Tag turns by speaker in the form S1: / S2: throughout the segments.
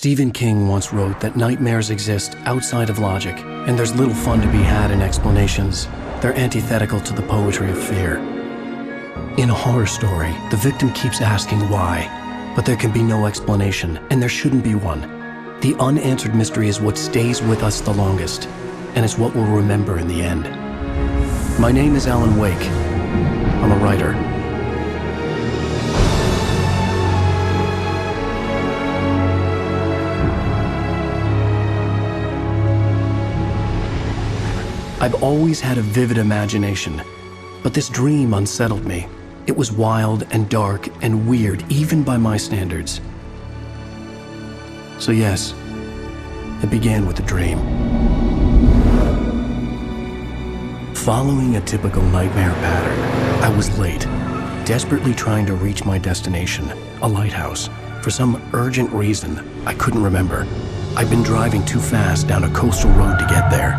S1: Stephen King once wrote that nightmares exist outside of logic, and there's little fun to be had in explanations. They're antithetical to the poetry of fear. In a horror story, the victim keeps asking why, but there can be no explanation, and there shouldn't be one. The unanswered mystery is what stays with us the longest, and it's what we'll remember in the end. My name is Alan Wake. I'm a writer. I've always had a vivid imagination, but this dream unsettled me. It was wild and dark and weird, even by my standards. So yes, it began with a dream. Following a typical nightmare pattern, I was late, desperately trying to reach my destination, a lighthouse. For some urgent reason, I couldn't remember. I'd been driving too fast down a coastal road to get there.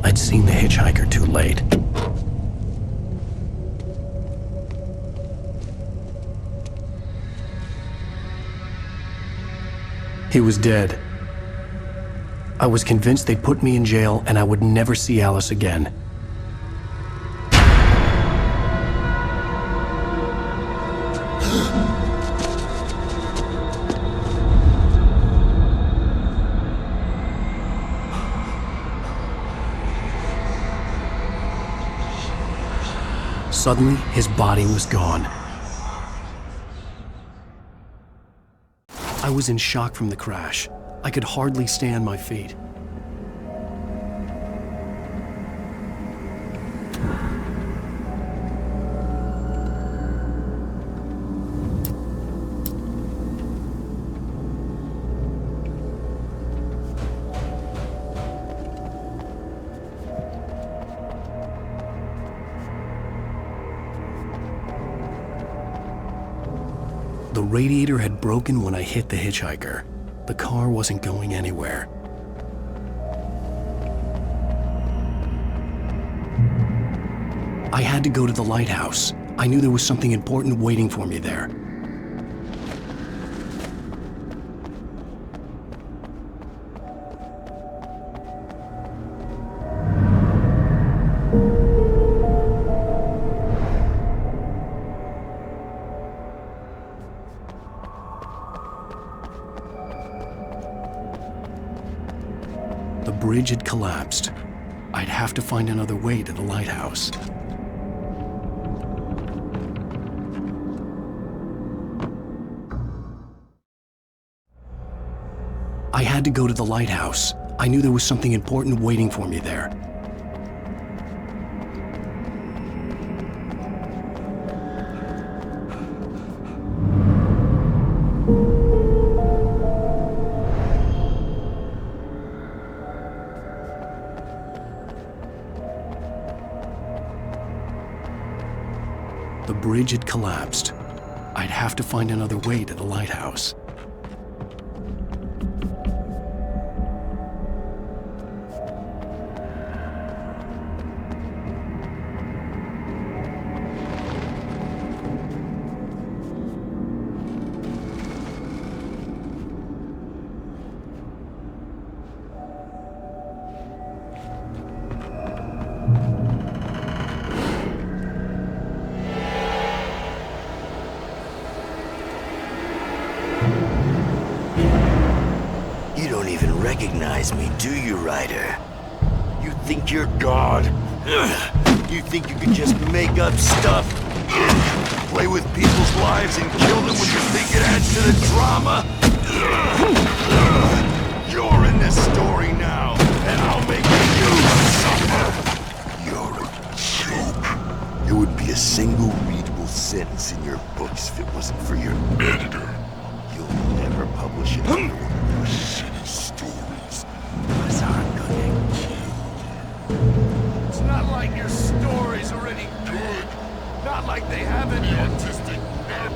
S1: I'd seen the hitchhiker too late. He was dead. I was convinced they'd put me in jail and I would never see Alice again. Suddenly, his body was gone. I was in shock from the crash. I could hardly stay on my feet. The radiator had broken when I hit the hitchhiker. The car wasn't going anywhere. I had to go to the lighthouse. I knew there was something important waiting for me there. The bridge had collapsed. I'd have to find another way to the lighthouse. I had to go to the lighthouse. I knew there was something important waiting for me there. The bridge had collapsed. I'd have to find another way to the lighthouse.
S2: You don't even recognize me, do you, Ryder? You think you're God? You think you can just make up stuff? Play with people's lives and kill them when you think it adds to the drama? You're in this story now, and I'll make you suffer! You're a joke. There would be a single readable sentence in your books if it wasn't for your editor. You'll never publish another one of your shitty stories, because I'm gonna kill you.
S3: It's not like your story's already good. Not like they have any autistic men.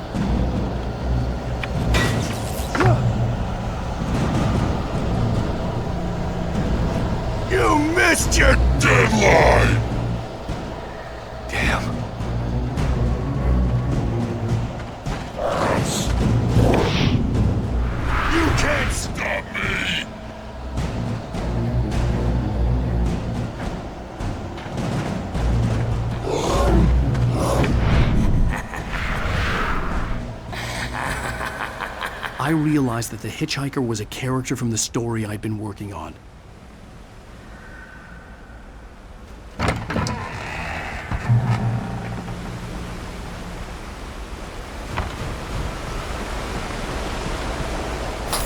S2: You missed your deadline! Damn.
S1: I realized that the hitchhiker was a character from the story I'd been working on.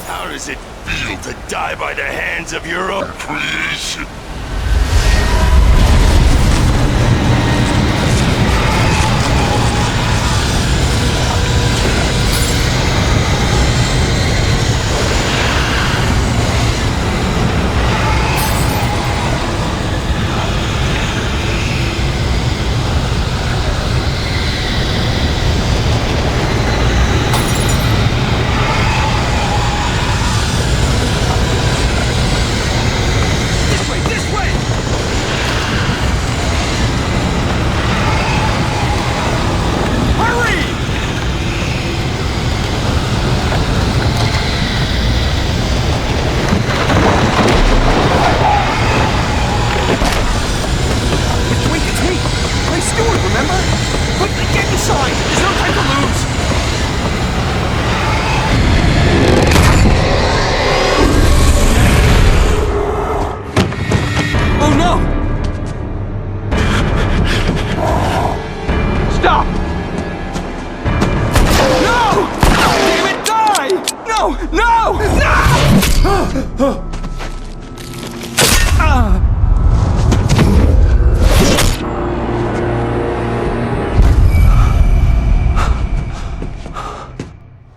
S2: How does it feel to die by the hands of your own creation?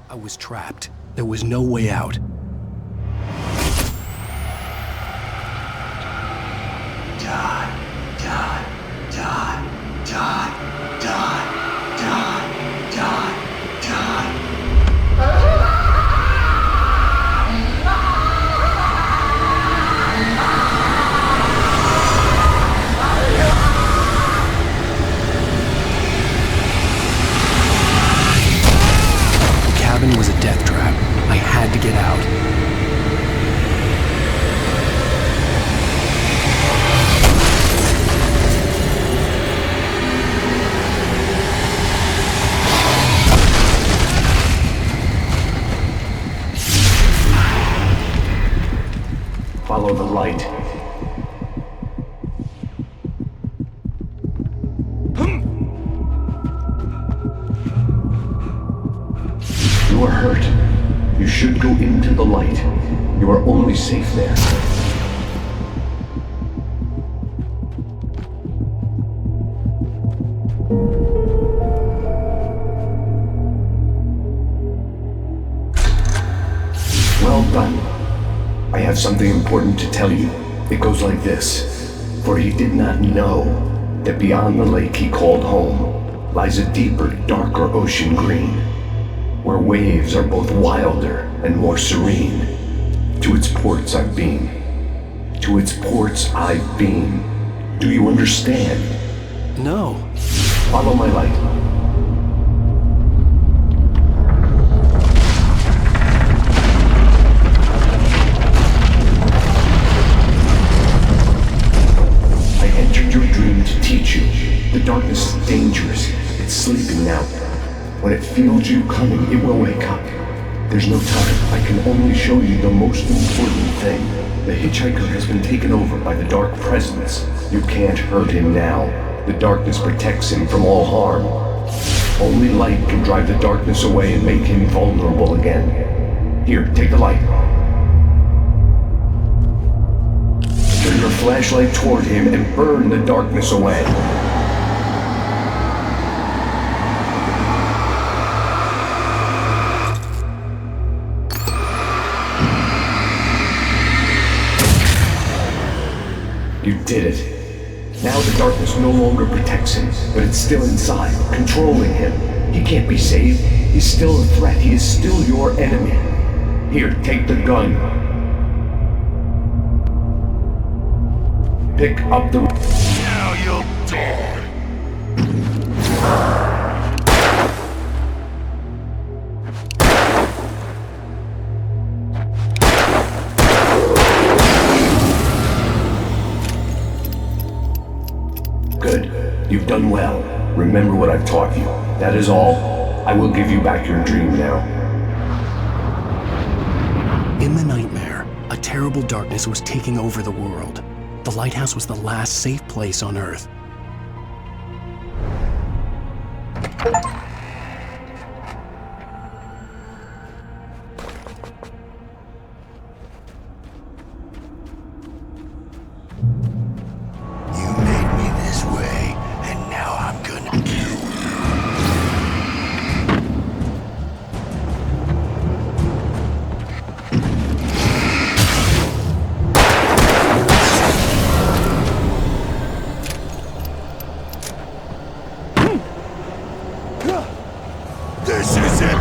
S1: I was trapped. There was no way out. Was a death trap. I had to get out.
S4: Follow the light. You are hurt. You should go into the light. You are only safe there. Well done. I have something important to tell you. It goes like this. For he did not know that beyond the lake he called home lies a deeper, darker ocean green, where waves are both wilder and more serene. To its ports I've been. To its ports I've been. Do you understand?
S1: No.
S4: Follow my light. I entered your dream to teach you. The darkness is dangerous. It's sleeping now. When it feels you coming, it will wake up. There's no time. I can only show you the most important thing. The hitchhiker has been taken over by the dark presence. You can't hurt him now. The darkness protects him from all harm. Only light can drive the darkness away and make him vulnerable again. Here, take the light. Turn your flashlight toward him and burn the darkness away. You did it. Now the darkness no longer protects him, but it's still inside, controlling him. He can't be saved. He's still a threat. He is still your enemy. Here, take the gun. Pick up the...
S2: Now you'll die.
S4: Good. You've done well. Remember what I've taught you. That is all. I will give you back your dream now.
S1: terrible darkness was taking over the world. The lighthouse was the last safe place on Earth.
S2: You made me this way, and now I'm gonna kill you. This isn't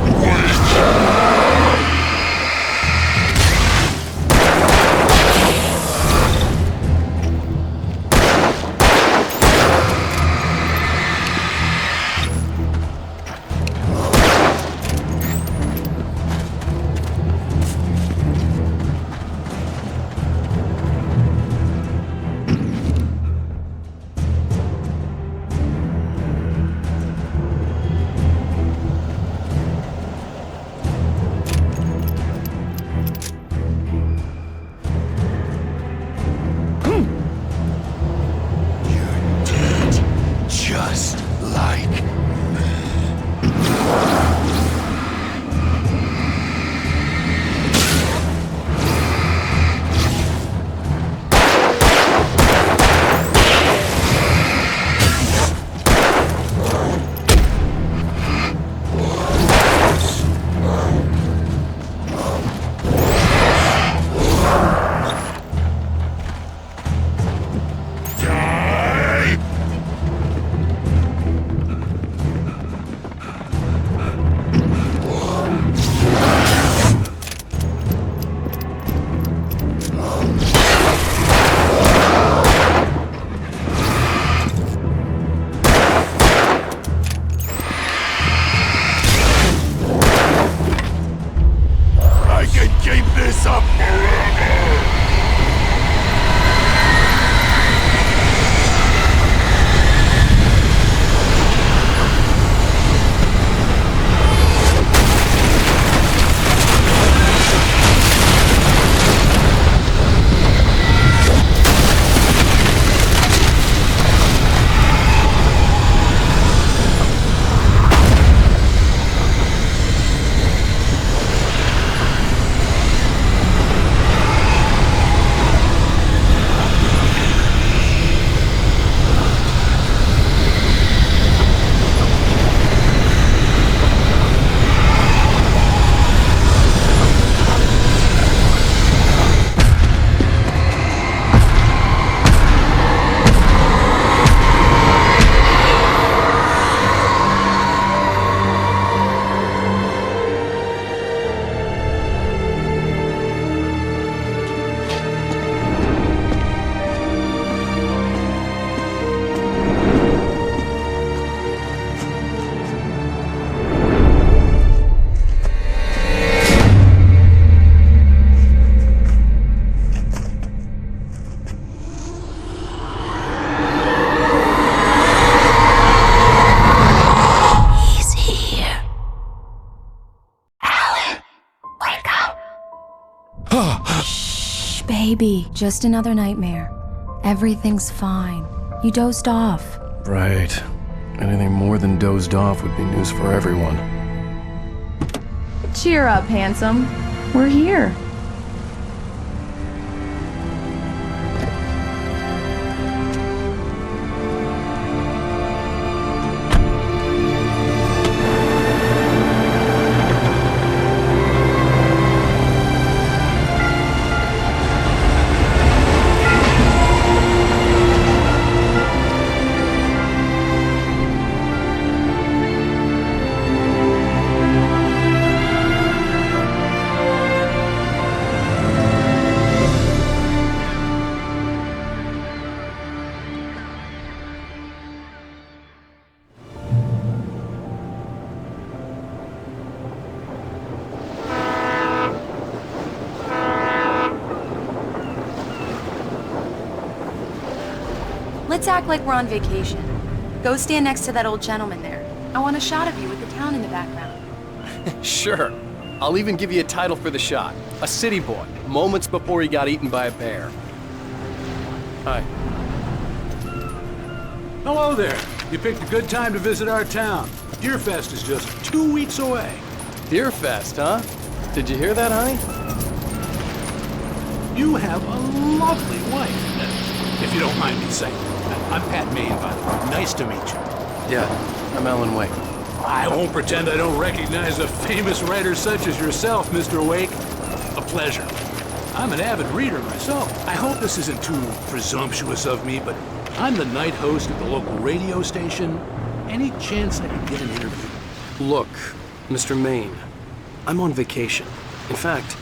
S2: just like I can keep this up forever!
S5: Shh, baby. Just another nightmare. Everything's fine. You dozed off.
S1: Right. Anything more than dozed off would be news for everyone.
S6: Cheer up, handsome. We're here.
S5: Let's act like we're on vacation. Go stand next to that old gentleman there. I want a shot of you with the town in the background.
S1: Sure. I'll even give you a title for the shot. A city boy. moments before he got eaten by a bear. Hi.
S7: Hello there. You picked a good time to visit our town. Deerfest is just 2 weeks away.
S1: Deerfest, huh? Did you hear that, honey?
S7: You have a lovely wife, if you don't mind me saying. I'm Pat Maine, by the way. Nice to meet you.
S1: Yeah, I'm Alan Wake.
S7: I won't pretend I don't recognize a famous writer such as yourself, Mr. Wake. A pleasure. I'm an avid reader myself. I hope this isn't too presumptuous of me, but I'm the night host at the local radio station. Any chance I could get an interview?
S1: Look, Mr. Maine, I'm on vacation. In fact,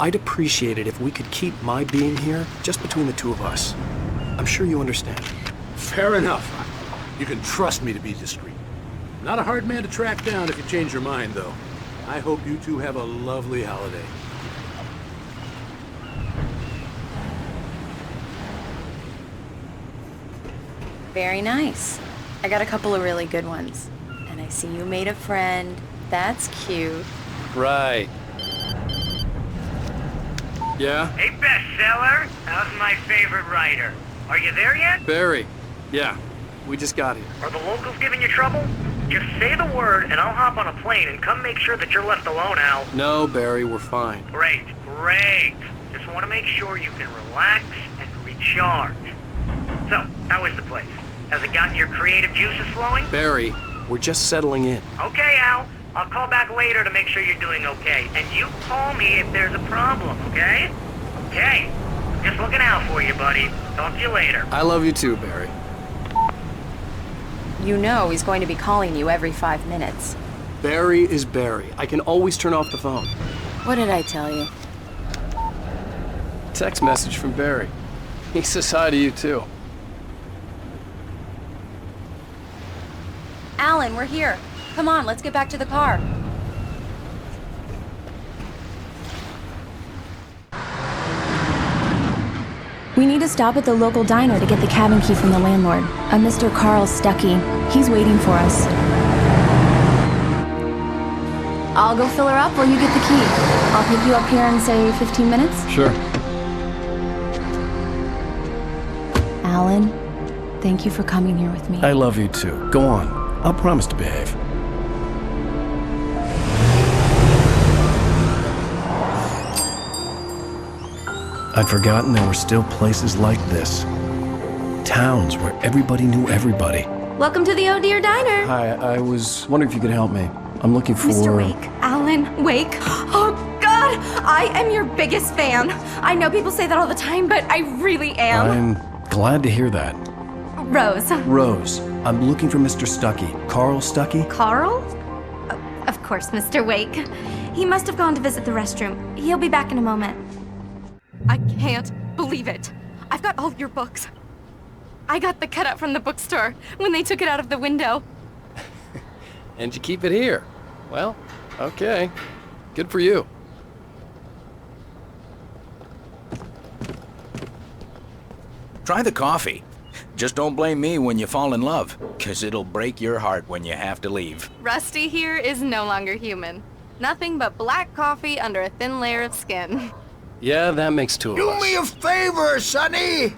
S1: I'd appreciate it if we could keep my being here just between the two of us. I'm sure you understand.
S7: Fair enough. You can trust me to be discreet. Not a hard man to track down if you change your mind, though. I hope you two have a lovely holiday.
S5: Very nice. I got a couple of really good ones. And I see you made a friend. That's cute.
S1: Right. Yeah?
S8: Hey, bestseller! How's my favorite writer? Are you there yet?
S1: Barry. Yeah, we just got here.
S8: Are the locals giving you trouble? Just say the word and I'll hop on a plane and come make sure that you're left alone, Al.
S1: No, Barry, we're fine.
S8: Great, great. Just want to make sure you can relax and recharge. So, how is the place? Has it gotten your creative juices flowing?
S1: Barry, we're just settling in.
S8: Okay, Al. I'll call back later to make sure you're doing okay. And you call me if there's a problem, okay? Okay. Just looking out for you, buddy. Talk to you later.
S1: I love you too, Barry.
S5: You know he's going to be calling you every 5 minutes.
S1: Barry is Barry. I can always turn off the phone.
S5: What did I tell you?
S1: Text message from Barry. He says hi to you too.
S5: Alan, we're here. Come on, let's get back to the car.
S6: We need to stop at the local diner to get the cabin key from the landlord, a Mr. Carl Stuckey. He's waiting for us. I'll go fill her up while you get the key. I'll pick you up here in, say, 15 minutes?
S1: Sure.
S6: Alan, thank you for coming here with me.
S1: I love you too. Go on. I'll promise to behave. I'd forgotten there were still places like this. Towns where everybody knew everybody.
S9: Welcome to the Oh Dear Diner.
S1: Hi, I was wondering if you could help me. I'm looking for...
S9: Mr. Wake. Alan Wake. Oh, God! I am your biggest fan. I know people say that all the time, but I really am.
S1: I'm glad to hear that.
S9: Rose.
S1: Rose, I'm looking for Mr. Stuckey. Carl Stuckey?
S9: Carl? Of course, Mr. Wake. He must have gone to visit the restroom. He'll be back in a moment. I can't believe it. I've got all your books. I got the cutout from the bookstore when they took it out of the window.
S1: And you keep it here. Well, okay. Good for you.
S10: Try the coffee. Just don't blame me when you fall in love, 'cause it'll break your heart when you have to leave.
S5: Rusty here is no longer human. Nothing but black coffee under a thin layer of skin.
S1: Yeah, that makes two of
S11: Do
S1: us.
S11: me a favor, Sonny.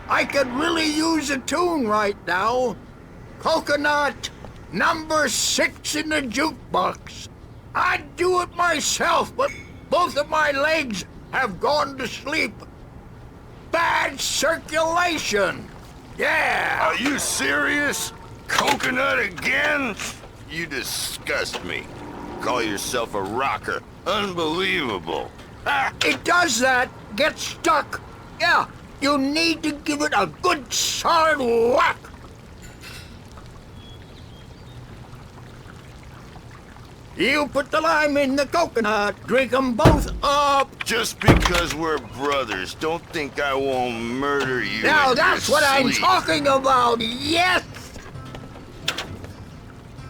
S11: I could really use a tune right now. Coconut, number 6 in the jukebox. I'd do it myself, but both of my legs have gone to sleep. Bad circulation. Yeah.
S2: Are you serious? Coconut again? You disgust me. Call yourself a rocker. Unbelievable.
S11: It does that. Get stuck. Yeah, you need to give it a good solid whack. You put the lime in the coconut. Drink them both up.
S2: Just because we're brothers, don't think I won't murder you.
S11: Now
S2: in
S11: that's
S2: your
S11: what I'm
S2: sleep.
S11: talking about. Yes.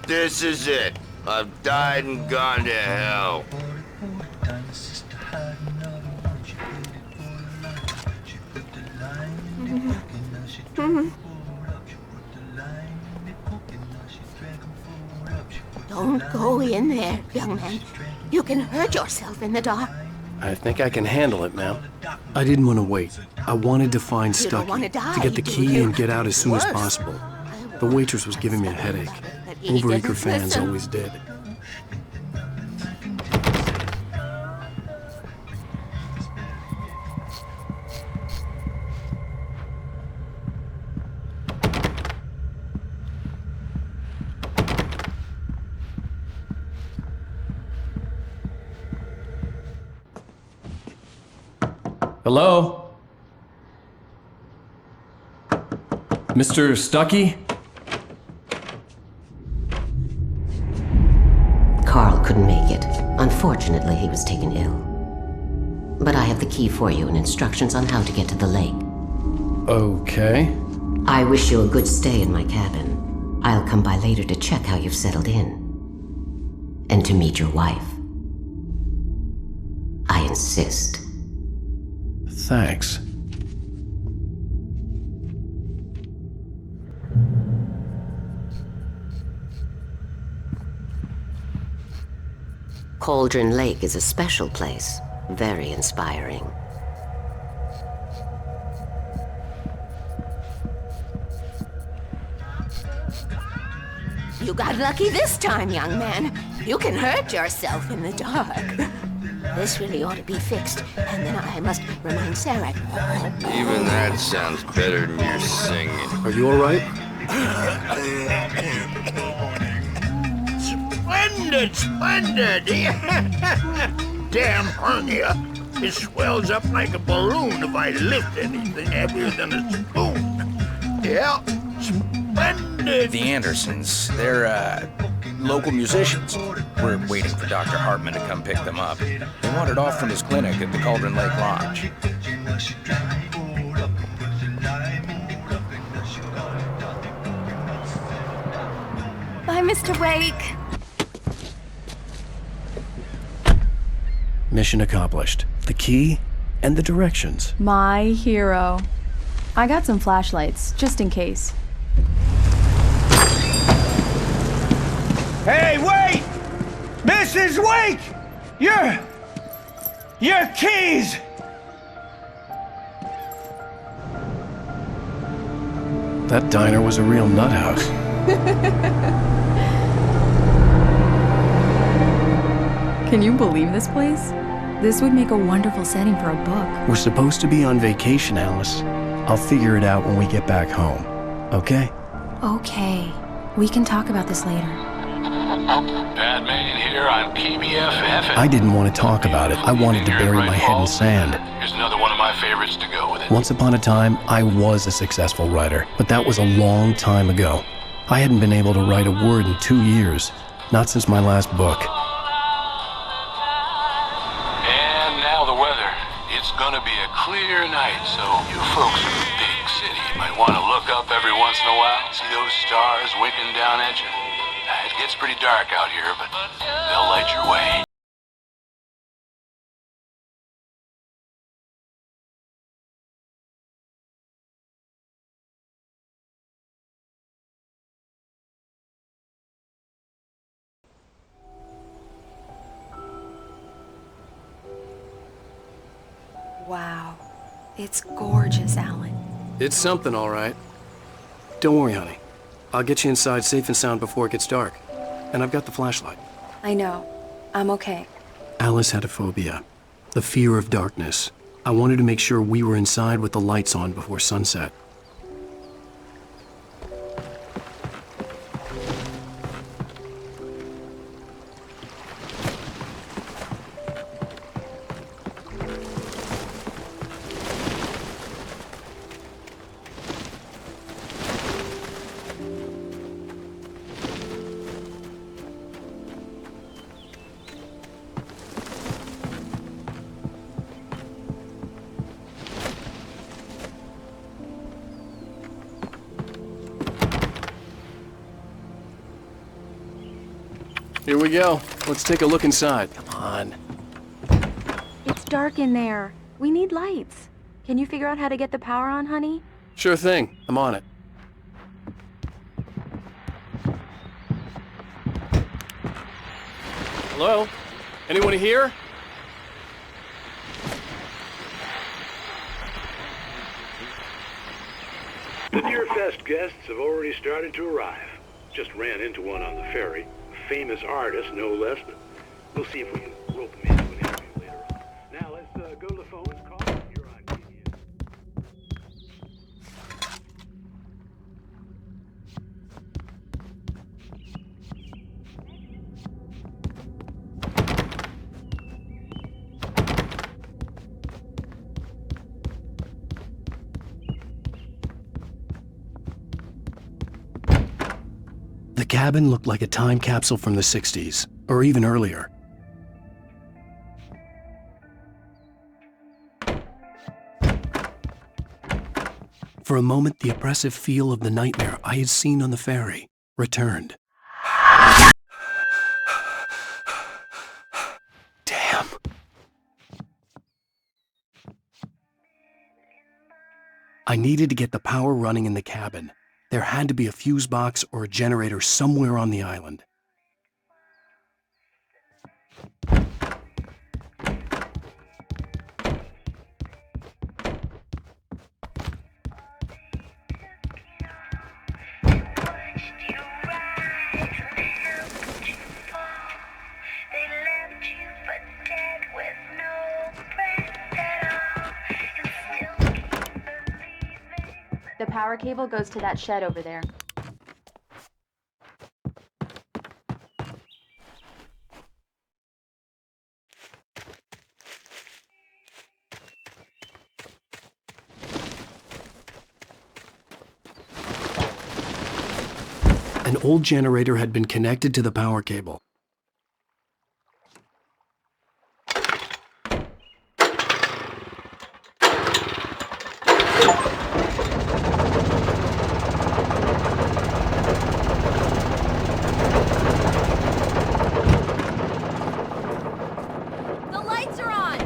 S2: This is it. I've died and gone to hell.
S9: Don't go in there, young man. You can hurt yourself in the dark.
S1: I think I can handle it, ma'am. I didn't want to wait. I wanted to find
S12: You don't
S1: Stucky,
S12: wanna die,
S1: to get the
S12: do
S1: key
S12: you?
S1: and get out as soon as
S12: Worse.
S1: possible. The waitress was giving me a headache.
S12: idiot
S1: Overeager
S12: didn't
S1: fans
S12: listen.
S1: always did. Hello? Mr. Stucky?
S13: Carl couldn't make it. Unfortunately, he was taken ill. But I have the key for you and instructions on how to get to the lake.
S1: Okay.
S13: I wish you a good stay in my cabin. I'll come by later to check how you've settled in. And to meet your wife. I insist.
S1: Thanks.
S13: Cauldron Lake is a special place. Very inspiring.
S12: You got lucky this time, young man. You can hurt yourself in the dark. This really ought to be fixed, and then I must remind Sarah.
S14: Even that sounds better than your singing.
S1: Are you all right?
S11: Splendid, splendid! Damn hernia. It swells up like a balloon if I lift anything heavier than a spoon. Yeah, splendid.
S10: The Andersons, they're, local musicians. We're waiting for Dr. Hartman to come pick them up. They wandered off from his clinic at the Cauldron Lake Lodge.
S9: Bye, Mr. Wake.
S1: Mission accomplished. The key and the directions.
S6: My hero. I got some flashlights, just in case.
S15: Hey, wait! Mrs. Wake! Your keys!
S1: That diner was a real nut house.
S6: Can you believe this place? This would make a wonderful setting for a book.
S1: We're supposed to be on vacation, Alice. I'll figure it out when we get back home. Okay?
S6: Okay. We can talk about this later.
S7: Batman here on KBFF.
S1: I didn't want to talk about it. I wanted to bury my head in sand.
S7: Here's another one of my favorites to go with it.
S1: Once upon a time, I was a successful writer, but that was a long time ago. I hadn't been able to write a word in 2 years. Not since my last book.
S7: And now the weather. It's gonna be a clear night, so you folks in the big city might want to look up every once in a while, see those stars winking down at you. It gets pretty dark out here, but they'll light your way.
S5: Wow. It's gorgeous, Alan.
S1: It's something, all right. Don't worry, honey. I'll get you inside safe and sound before it gets dark. And I've got the flashlight.
S5: I know. I'm okay.
S1: Alice had a phobia. The fear of darkness. I wanted to make sure we were inside with the lights on before sunset. Here we go. Let's take a look inside. Come on.
S6: It's dark in there. We need lights. Can you figure out how to get the power on, honey?
S1: Sure thing. I'm on it. Hello? Anyone here?
S7: The Deerfest guests have already started to arrive. Just ran into one on the ferry. A famous artist, no less, but we'll see if we can rope him into an interview later on. Now let's go to the phones, call him. You're on TV.
S1: The cabin looked like a time capsule from the 60s, or even earlier. For a moment, the oppressive feel of the nightmare I had seen on the ferry returned. Damn. I needed to get the power running in the cabin. There had to be a fuse box or a generator somewhere on the island.
S6: The power cable goes to that shed over there.
S1: An old generator had been connected to the power cable.
S5: The lights are on!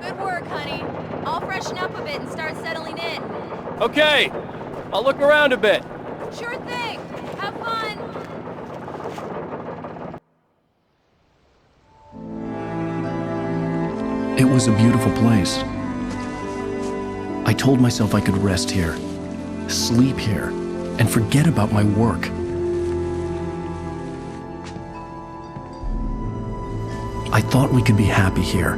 S5: Good work, honey. I'll freshen up a bit and start settling in.
S16: Okay, I'll look around a bit.
S5: Sure thing! Have fun!
S1: It was a beautiful place. I told myself I could rest here, sleep here, and forget about my work. I thought we could be happy here,